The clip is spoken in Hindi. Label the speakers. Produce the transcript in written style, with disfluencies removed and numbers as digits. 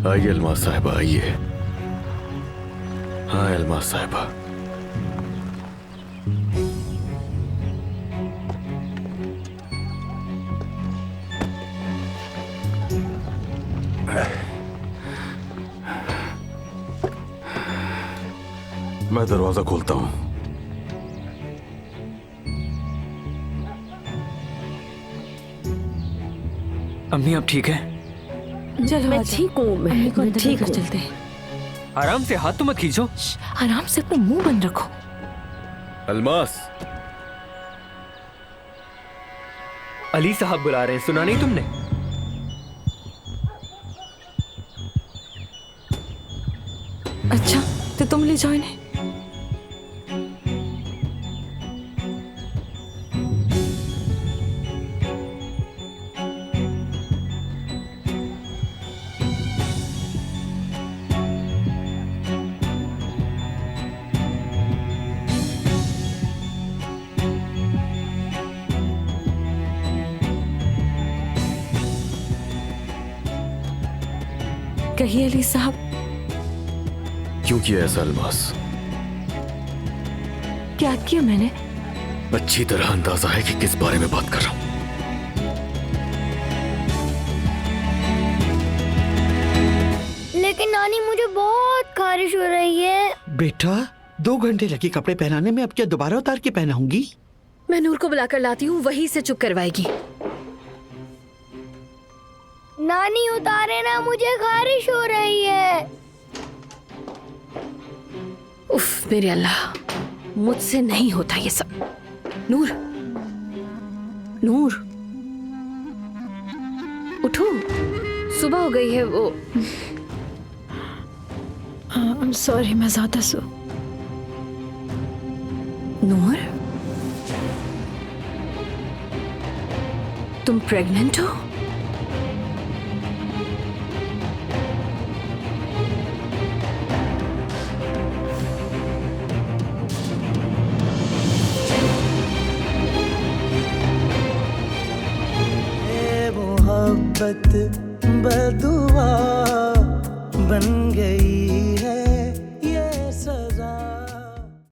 Speaker 1: आइए अल्मास साहिबा, आइए। हाँ अल्मास साहिबा, मैं दरवाजा खोलता हूं।
Speaker 2: अम्मी आप ठीक है?
Speaker 3: चलो
Speaker 4: मैं
Speaker 3: आजा।
Speaker 4: ठीक हूँ।
Speaker 3: अम्मी को
Speaker 4: मैं
Speaker 3: अंदर
Speaker 4: ठीक
Speaker 3: लेकर
Speaker 4: हूँ।
Speaker 3: चलते हैं।
Speaker 2: आराम से, हाथ तो मत खींचो।
Speaker 3: आराम से अपना मुंह बंद रखो।
Speaker 1: अल्मास,
Speaker 2: अली साहब बुला रहे हैं, सुना नहीं तुमने?
Speaker 3: अच्छा तो तुम ले जाओ इन्हें। कहिए अली साहब।
Speaker 1: क्यों किया ऐसा अल्मास?
Speaker 3: क्या किया मैंने?
Speaker 1: अच्छी तरह अंदाजा है कि किस बारे में बात कर रहा हूं।
Speaker 4: लेकिन नानी मुझे बहुत खारिश हो रही है।
Speaker 5: बेटा 2 घंटे लगे कपड़े पहनाने में, अब क्या दोबारा उतार के पहनाऊंगी?
Speaker 6: मैं नूर को बुलाकर लाती हूँ, वहीं से चुप करवाएगी।
Speaker 4: नानी उतारे ना, मुझे खारिश हो रही है।
Speaker 6: उफ मेरे अल्लाह, मुझसे नहीं होता ये सब। नूर, नूर उठो, सुबह हो गई है। वो
Speaker 3: I'm sorry, मैं ज्यादा सो।
Speaker 6: नूर, तुम प्रेग्नेंट हो?
Speaker 7: मोहब्बत बदुआ बन गई है